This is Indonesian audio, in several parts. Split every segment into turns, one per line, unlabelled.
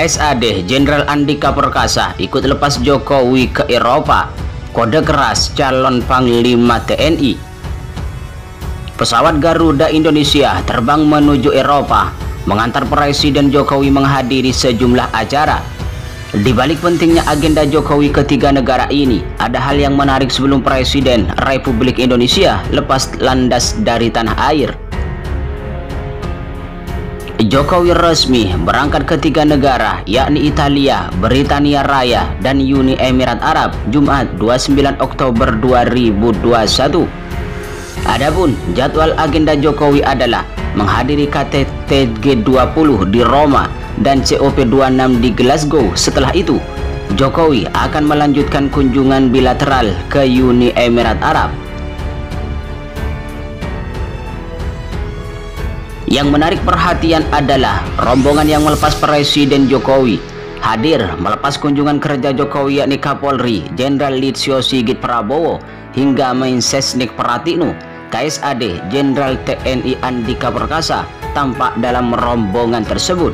KSAD Jenderal Andika Perkasa ikut lepas Jokowi ke Eropa. Kode keras calon Panglima TNI. Pesawat Garuda Indonesia terbang menuju Eropa, mengantar Presiden Jokowi menghadiri sejumlah acara. Di balik pentingnya agenda Jokowi ketiga negara ini, ada hal yang menarik sebelum Presiden Republik Indonesia lepas landas dari tanah air. Jokowi resmi berangkat ke tiga negara, yakni Italia, Britania Raya, dan Uni Emirat Arab, Jumat 29 Oktober 2021. Adapun jadwal agenda Jokowi adalah menghadiri KTT G20 di Roma dan COP26 di Glasgow. Setelah itu, Jokowi akan melanjutkan kunjungan bilateral ke Uni Emirat Arab. Yang menarik perhatian adalah rombongan yang melepas Presiden Jokowi hadir melepas kunjungan kerja Jokowi, yakni Kapolri Jenderal Listio Sigit Prabowo hingga Mensesnek Pratikno. KSAD Jenderal TNI Andika Perkasa tampak dalam rombongan tersebut.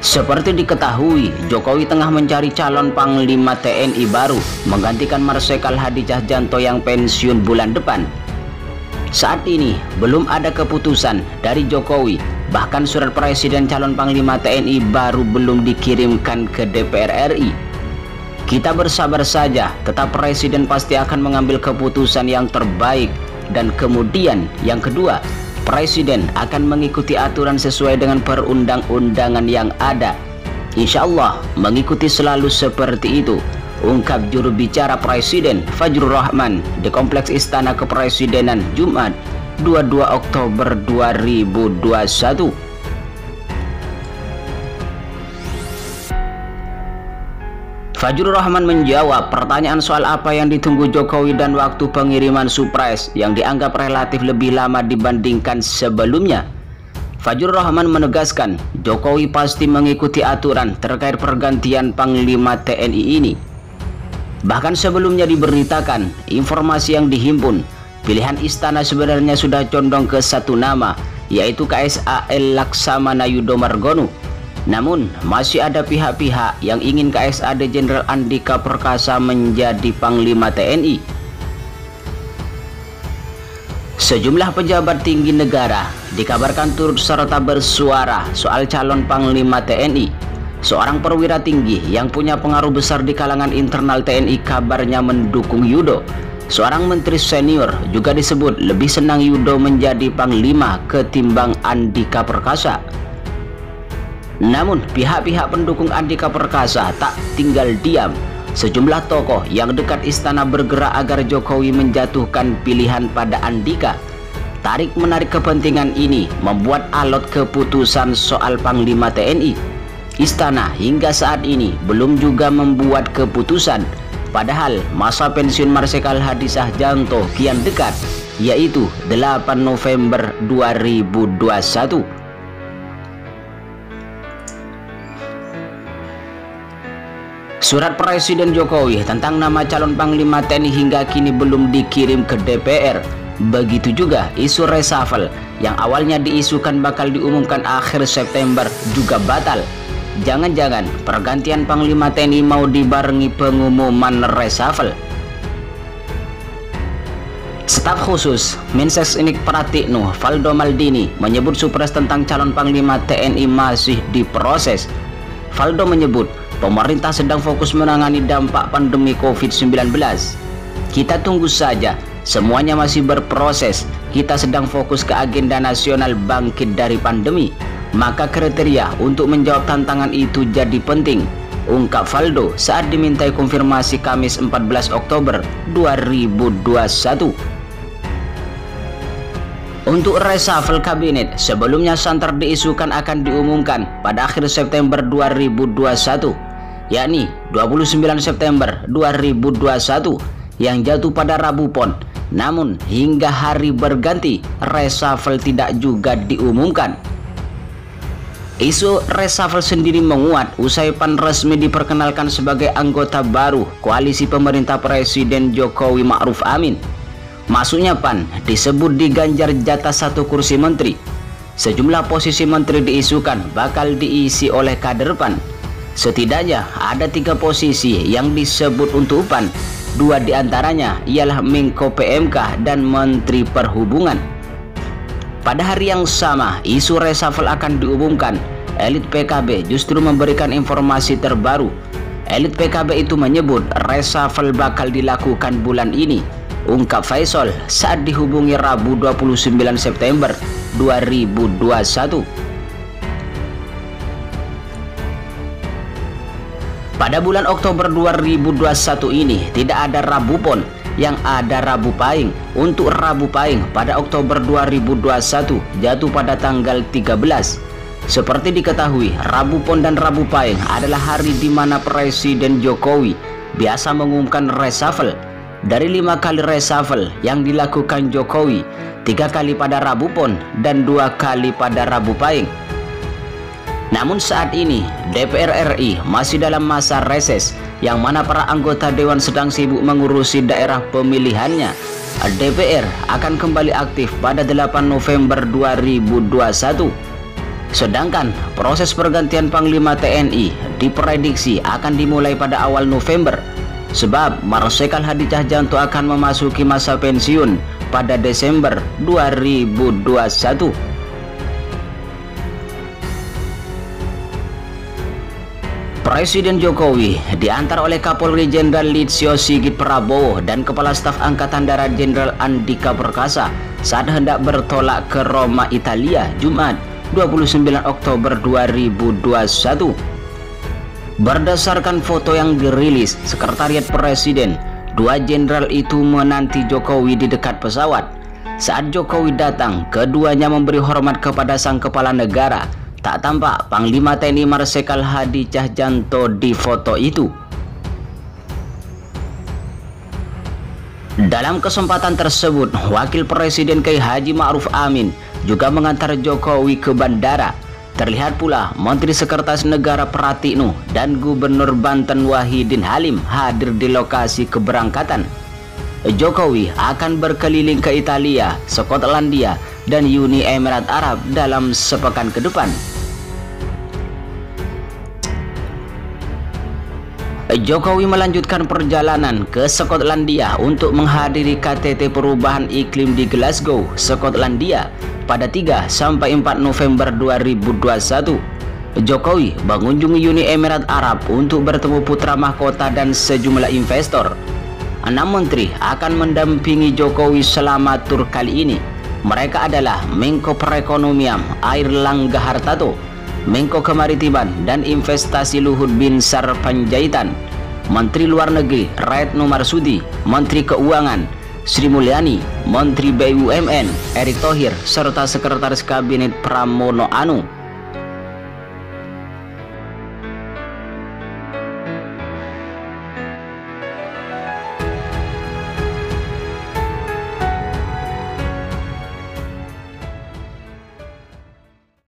Seperti diketahui, Jokowi tengah mencari calon Panglima TNI baru menggantikan Marsikal Hadi Cahyanto yang pensiun bulan depan. Saat ini belum ada keputusan dari Jokowi, bahkan surat Presiden calon Panglima TNI baru belum dikirimkan ke DPR RI. Kita bersabar saja, tetap Presiden pasti akan mengambil keputusan yang terbaik. Dan kemudian yang kedua, Presiden akan mengikuti aturan sesuai dengan perundang-undangan yang ada. Insya Allah mengikuti selalu seperti itu, ungkap juru bicara Presiden Fajrul Rahman di Kompleks Istana Kepresidenan Jumat 22 Oktober 2021. Fajrul Rahman menjawab pertanyaan soal apa yang ditunggu Jokowi dan waktu pengiriman surprise yang dianggap relatif lebih lama dibandingkan sebelumnya. Fajrul Rahman menegaskan Jokowi pasti mengikuti aturan terkait pergantian Panglima TNI ini. Bahkan sebelumnya diberitakan informasi yang dihimpun, pilihan istana sebenarnya sudah condong ke satu nama, yaitu KSAL Laksamana Yudo Margono. Namun masih ada pihak-pihak yang ingin KSAD Jenderal Andika Perkasa menjadi Panglima TNI. Sejumlah pejabat tinggi negara dikabarkan turut serta bersuara soal calon Panglima TNI. Seorang perwira tinggi yang punya pengaruh besar di kalangan internal TNI kabarnya mendukung Yudo. Seorang menteri senior juga disebut lebih senang Yudo menjadi Panglima ketimbang Andika Perkasa. Namun pihak-pihak pendukung Andika Perkasa tak tinggal diam. Sejumlah tokoh yang dekat istana bergerak agar Jokowi menjatuhkan pilihan pada Andika. Tarik-menarik kepentingan ini membuat alot keputusan soal Panglima TNI. Istana hingga saat ini belum juga membuat keputusan, padahal masa pensiun Marsikal Hadi Cahyanto kian dekat, yaitu 8 November 2021. Surat Presiden Jokowi tentang nama calon Panglima TNI hingga kini belum dikirim ke DPR. Begitu juga isu reshuffle yang awalnya diisukan bakal diumumkan akhir September juga batal. Jangan-jangan pergantian Panglima TNI mau dibarengi pengumuman reshuffle. Staf khusus Mensesnek Pratikno Valdo Maldini menyebut surprise tentang calon Panglima TNI masih diproses. Valdo menyebut pemerintah sedang fokus menangani dampak pandemi COVID-19. Kita tunggu saja, semuanya masih berproses. Kita sedang fokus ke agenda nasional bangkit dari pandemi. Maka kriteria untuk menjawab tantangan itu jadi penting, ungkap Valdo saat dimintai konfirmasi Kamis 14 Oktober 2021. Untuk reshuffle kabinet, sebelumnya santer diisukan akan diumumkan pada akhir September 2021, yakni 29 September 2021 yang jatuh pada Rabu Pon. Namun hingga hari berganti, reshuffle tidak juga diumumkan. Isu reshuffle sendiri menguat usai PAN resmi diperkenalkan sebagai anggota baru koalisi pemerintah Presiden Jokowi Ma'ruf Amin. Masuknya PAN disebut diganjar jatah 1 kursi menteri. Sejumlah posisi menteri diisukan bakal diisi oleh kader PAN. Setidaknya ada 3 posisi yang disebut untuk PAN. 2 diantaranya ialah Menko PMK dan Menteri Perhubungan. Pada hari yang sama, isu reshuffle akan diumumkan. Elit PKB justru memberikan informasi terbaru. Elit PKB itu menyebut reshuffle bakal dilakukan bulan ini, ungkap Faisal saat dihubungi Rabu 29 September 2021. Pada bulan Oktober 2021 ini tidak ada Rabu Pon, yang ada Rabu Pahing. Untuk Rabu Pahing pada Oktober 2021 jatuh pada tanggal 13. Seperti diketahui, Rabu Pon dan Rabu Pahing adalah hari di mana Presiden Jokowi biasa mengumumkan reshuffle. Dari 5 kali reshuffle yang dilakukan Jokowi, 3 kali pada Rabu Pon dan 2 kali pada Rabu Pahing. Namun saat ini DPR RI masih dalam masa reses, yang mana para anggota dewan sedang sibuk mengurusi daerah pemilihannya. DPR akan kembali aktif pada 8 November 2021. Sedangkan proses pergantian Panglima TNI diprediksi akan dimulai pada awal November, sebab Marsikal Hadi Tjahjanto akan memasuki masa pensiun pada Desember 2021. Presiden Jokowi diantar oleh Kapolri Jenderal Listio Sigit Prabowo dan Kepala Staf Angkatan Darat Jenderal Andika Perkasa saat hendak bertolak ke Roma, Italia, Jumat 29 Oktober 2021. Berdasarkan foto yang dirilis Sekretariat Presiden, 2 jenderal itu menanti Jokowi di dekat pesawat. Saat Jokowi datang, keduanya memberi hormat kepada sang kepala negara. Tak tampak Panglima TNI Marsikal Hadi Tjahjanto di foto itu. Dalam kesempatan tersebut, Wakil Presiden Kiai Haji Ma'ruf Amin juga mengantar Jokowi ke bandara. Terlihat pula Menteri Sekretaris Negara Pratikno dan Gubernur Banten Wahidin Halim hadir di lokasi keberangkatan. Jokowi akan berkeliling ke Italia, Skotlandia, dan Uni Emirat Arab dalam sepekan ke depan. Jokowi melanjutkan perjalanan ke Skotlandia untuk menghadiri KTT Perubahan Iklim di Glasgow, Skotlandia pada 3 sampai 4 November 2021. Jokowi mengunjungi Uni Emirat Arab untuk bertemu putra mahkota dan sejumlah investor. 6 menteri akan mendampingi Jokowi selama tur kali ini. Mereka adalah Menko Perekonomian Airlangga Hartarto, Menko Kemaritiman dan Investasi Luhut Binsar Panjaitan, Menteri Luar Negeri Retno Marsudi, Menteri Keuangan Sri Mulyani, Menteri BUMN Erick Thohir, serta Sekretaris Kabinet Pramono Anung.